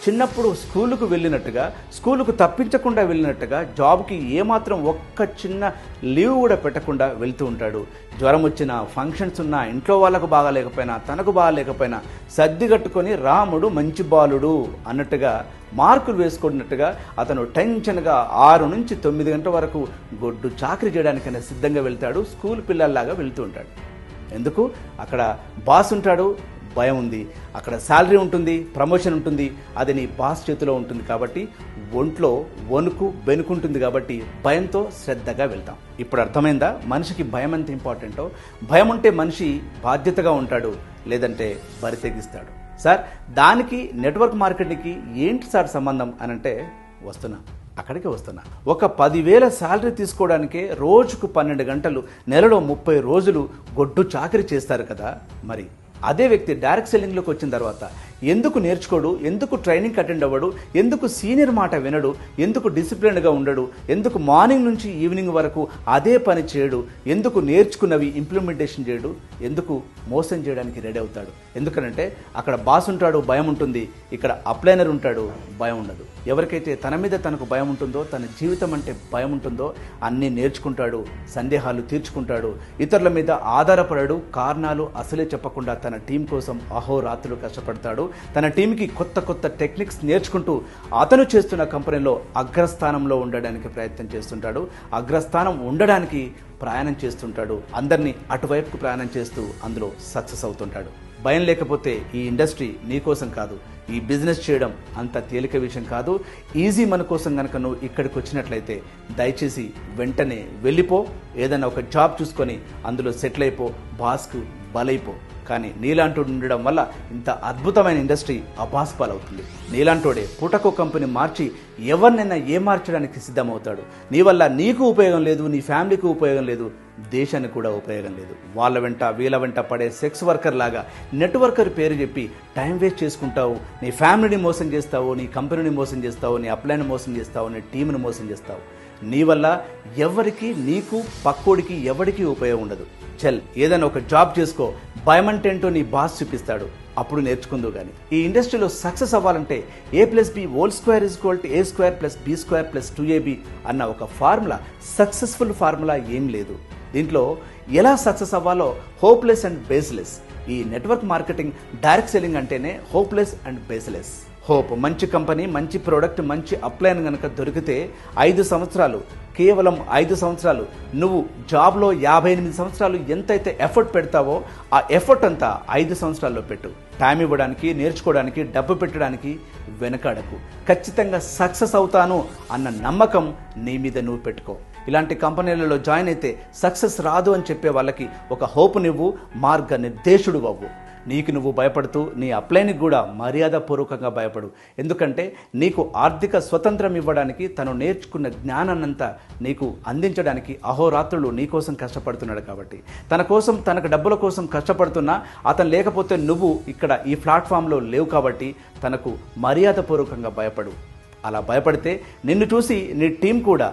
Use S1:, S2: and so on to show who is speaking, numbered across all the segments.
S1: చిన్నప్పుడు స్కూలుకు వెళ్ళినట్టుగా, స్కూలుకు తప్పించకుండా వెళ్ళినట్టుగా, జాబ్కి ఏమాత్రం ఒక్క చిన్న లీవ్ కూడా పెట్టకుండా వెళ్తూ ఉంటాడు. జ్వరం వచ్చినా, ఫంక్షన్స్ ఉన్నా, ఇంట్లో వాళ్ళకు బాగాలేకపోయినా, తనకు బాగాలేకపోయినా సర్దిగట్టుకొని రాముడు మంచి బాలుడు అన్నట్టుగా మార్కులు వేసుకున్నట్టుగా అతను టెన్షన్గా 6 నుంచి 9 గంటల వరకు గొడ్డు చాకరీ చేయడానికైనా సిద్ధంగా వెళ్తాడు. స్కూల్ పిల్లల్లాగా వెళ్తూ ఉంటాడు. ఎందుకు? అక్కడ బాస్ ఉంటాడు, భయం ఉంది. అక్కడ శాలరీ ఉంటుంది, ప్రమోషన్ ఉంటుంది, అది నీ బాస్ చేతిలో ఉంటుంది. కాబట్టి ఒంట్లో వణుకు బెనుకుంటుంది. కాబట్టి భయంతో శ్రద్ధగా వెళ్తాం. ఇప్పుడు అర్థమైందా మనిషికి భయం ఎంత ఇంపార్టెంటో? భయం ఉంటే మనిషి బాధ్యతగా ఉంటాడు, లేదంటే బరి తెగిస్తాడు. సార్, దానికి నెట్వర్క్ మార్కెటింగ్కి ఏంటి సార్ సంబంధం అని అంటే అక్కడికి వస్తున్నా. ఒక 10,000 శాలరీ తీసుకోవడానికే రోజుకు 12 గంటలు, నెలలో 30 రోజులు గొడ్డు చాకరీ చేస్తారు కదా. మరి అదే వ్యక్తి డైరెక్ట్ సెల్లింగ్లోకి వచ్చిన తర్వాత ఎందుకు నేర్చుకోడు? ఎందుకు ట్రైనింగ్ అటెండ్ అవ్వడు? ఎందుకు సీనియర్ మాట వినడు? ఎందుకు డిసిప్లిన్డ్గా ఉండడు? ఎందుకు మార్నింగ్ నుంచి ఈవినింగ్ వరకు అదే పని చేయడు? ఎందుకు నేర్చుకున్నవి ఇంప్లిమెంటేషన్ చేయడు? ఎందుకు మోసం చేయడానికి రెడీ అవుతాడు? ఎందుకనంటే అక్కడ బాస్ ఉంటాడు, భయం ఉంటుంది. ఇక్కడ అప్లైనర్ ఉంటాడు, భయం ఉండదు. ఎవరికైతే తన మీద తనకు భయం ఉంటుందో, తన జీవితం అంటే భయం ఉంటుందో అన్నీ నేర్చుకుంటాడు, సందేహాలు తీర్చుకుంటాడు, ఇతరుల మీద ఆధారపడాడు, కారణాలు అసలే చెప్పకుండా తన టీం కోసం అహోరాత్రులు కష్టపడతాడు. తన టీంకి కొత్త టెక్నిక్స్ నేర్చుకుంటూ అతను చేస్తున్న కంపెనీలో అగ్రస్థానంలో ఉండడానికి ప్రయత్నం చేస్తుంటాడు. అగ్రస్థానం ఉండడానికి ప్రయాణం చేస్తుంటాడు. అందరినీ అటువైపుకు ప్రయాణం చేస్తూ అందులో సక్సెస్ అవుతుంటాడు. భయం లేకపోతే ఈ ఇండస్ట్రీ నీకోసం కాదు. ఈ బిజినెస్ చేయడం అంత తేలిక విషయం కాదు. ఈజీ మన కోసం కనుక నువ్వు ఇక్కడికి వచ్చినట్లయితే దయచేసి వెంటనే వెళ్ళిపో. ఏదైనా ఒక జాబ్ చూసుకొని అందులో సెటిల్ అయిపో, బాస్కు బలైపో. కానీ నీలాంటోడు ఉండడం వల్ల ఇంత అద్భుతమైన ఇండస్ట్రీ అబాస్పాలవుతుంది. నీలాంటోడే పూటకో కంపెనీ మార్చి ఎవరినైనా మార్చడానికి సిద్ధమవుతాడు. నీ వల్ల నీకు ఉపయోగం లేదు, నీ ఫ్యామిలీకి ఉపయోగం లేదు, దేశానికి కూడా ఉపయోగం లేదు. వాళ్ళ వెంట వీళ్ళ వెంట పడే సెక్స్ వర్కర్ లాగా నెట్వర్కర్ పేరు చెప్పి టైం వేస్ట్ చేసుకుంటావు. నీ ఫ్యామిలీని మోసం చేస్తావు, నీ కంపెనీని మోసం చేస్తావు, నీ అప్లైని మోసం చేస్తావు, నీ టీంని మోసం చేస్తావు. నీ వల్ల ఎవరికి, నీకు, పక్కోడికి ఎవరికి ఉపయోగం ఉండదు. చల్, ఏదైనా ఒక జాబ్ చేసుకో. భయం అంటే ఏంటో నీ బాస్ చూపిస్తాడు, అప్పుడు నేర్చుకుందు. కానీ ఈ ఇండస్ట్రీలో సక్సెస్ అవ్వాలంటే A+B² = A² + B² + 2AB అన్న ఒక ఫార్ములా, సక్సెస్ఫుల్ ఫార్ములా ఏం లేదు. దీంట్లో ఎలా సక్సెస్ అవ్వాలో హోప్లెస్ అండ్ బేస్లెస్. ఈ నెట్వర్క్ మార్కెటింగ్, డైరెక్ట్ సెల్లింగ్ అంటేనే హోప్లెస్ అండ్ బేస్లెస్. హోప్ మంచి కంపెనీ, మంచి ప్రోడక్ట్, మంచి అప్లైన్ కనుక దొరికితే 5 సంవత్సరాలు, కేవలం 5 సంవత్సరాలు నువ్వు జాబ్లో 58 సంవత్సరాలు ఎంతైతే ఎఫర్ట్ పెడతావో ఆ ఎఫర్ట్ అంతా 5 సంవత్సరాల్లో పెట్టు. టైం ఇవ్వడానికి, నేర్చుకోవడానికి, డబ్బు పెట్టడానికి వెనకాడకు. ఖచ్చితంగా సక్సెస్ అవుతాను అన్న నమ్మకం నీ మీద నువ్వు పెట్టుకో. ఇలాంటి కంపెనీలలో జాయిన్ అయితే సక్సెస్ రాదు అని చెప్పే వాళ్ళకి ఒక హోప్ నువ్వు, మార్గ నిర్దేశుడు అవ్వు. నీకు నువ్వు భయపడుతూ నీ అప్లైన్కి కూడా మర్యాదపూర్వకంగా భయపడు. ఎందుకంటే నీకు ఆర్థిక స్వతంత్రం ఇవ్వడానికి, తను నేర్చుకున్న జ్ఞానాన్నంతా నీకు అందించడానికి అహోరాత్రులు నీకోసం కష్టపడుతున్నాడు. కాబట్టి తన కోసం, తనకు డబ్బుల కోసం కష్టపడుతున్నా అతను లేకపోతే నువ్వు ఇక్కడ ఈ ప్లాట్ఫామ్లో లేవు. కాబట్టి తనకు మర్యాదపూర్వకంగా భయపడు. అలా భయపడితే నిన్ను చూసి నీ టీం కూడా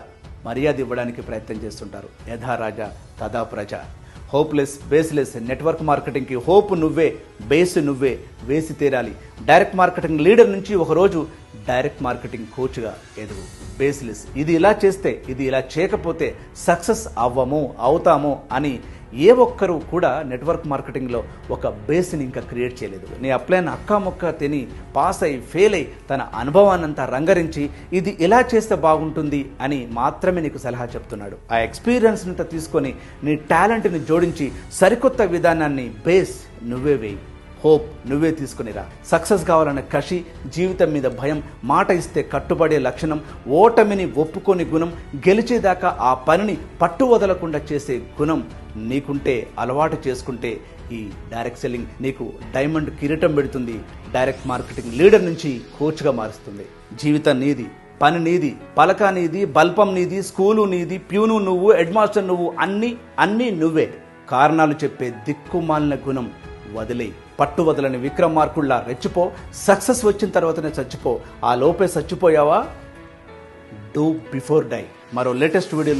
S1: మర్యాద ఇవ్వడానికి ప్రయత్నం చేస్తుంటారు. యథా రాజా తదా ప్రజ. హోప్లెస్, బేస్లెస్ నెట్వర్క్ మార్కెటింగ్కి హోప్ నువ్వే, బేస్ నువ్వే వేసి తీరాలి. డైరెక్ట్ మార్కెటింగ్ లీడర్ నుంచి ఒకరోజు డైరెక్ట్ మార్కెటింగ్ కోచ్గా ఎదుగు. బేస్లెస్, ఇది ఇలా చేస్తే, ఇది ఇలా చేయకపోతే సక్సెస్ అవుతాము అని ఏ ఒక్కరు కూడా నెట్వర్క్ మార్కెటింగ్లో ఒక బేస్ని ఇంకా క్రియేట్ చేయలేదు. నీ అప్లైన్ అక్కాముక్క తిని, పాస్ అయి, ఫెయిల్ అయి, తన అనుభవాన్నంతా రంగరించి ఇది ఎలా చేస్తే బాగుంటుంది అని మాత్రమే నీకు సలహా చెప్తున్నాడు. ఆ ఎక్స్పీరియన్స్ అంతా తీసుకొని నీ టాలెంట్ని జోడించి సరికొత్త విధానాన్ని, బేస్ నువ్వే వేయి. హోప్ నువ్వే తీసుకునిరా. సక్సెస్ కావాలన్న కషి, జీవితం మీద భయం, మాట ఇస్తే కట్టుబడే లక్షణం, ఓటమిని ఒప్పుకొని గుణం, గెలిచేదాకా ఆ పనిని పట్టు వదలకుండా చేసే గుణం నీకుంటే, అలవాటు చేసుకుంటే ఈ డైరెక్ట్ సెల్లింగ్ నీకు డైమండ్ కిరీటం పెడుతుంది. డైరెక్ట్ మార్కెటింగ్ లీడర్ నుంచి కోచ్గా మారుస్తుంది. జీవితం నీది, పని నీది, పలక నీది, బల్పం నీది, స్కూలు నీది, ప్యూను నువ్వు, హెడ్ మాస్టర్ నువ్వు, అన్నీ నువ్వే. కారణాలు చెప్పే దిక్కుమాలిన గుణం వదిలే. పట్టు వదలని విక్రమార్కుల్లా రెచ్చిపో. సక్సెస్ వచ్చిన తర్వాతనే చచ్చిపో. ఆ లోపే చచ్చిపోయావా? Do before die. మరో లేటెస్ట్ వీడియోలో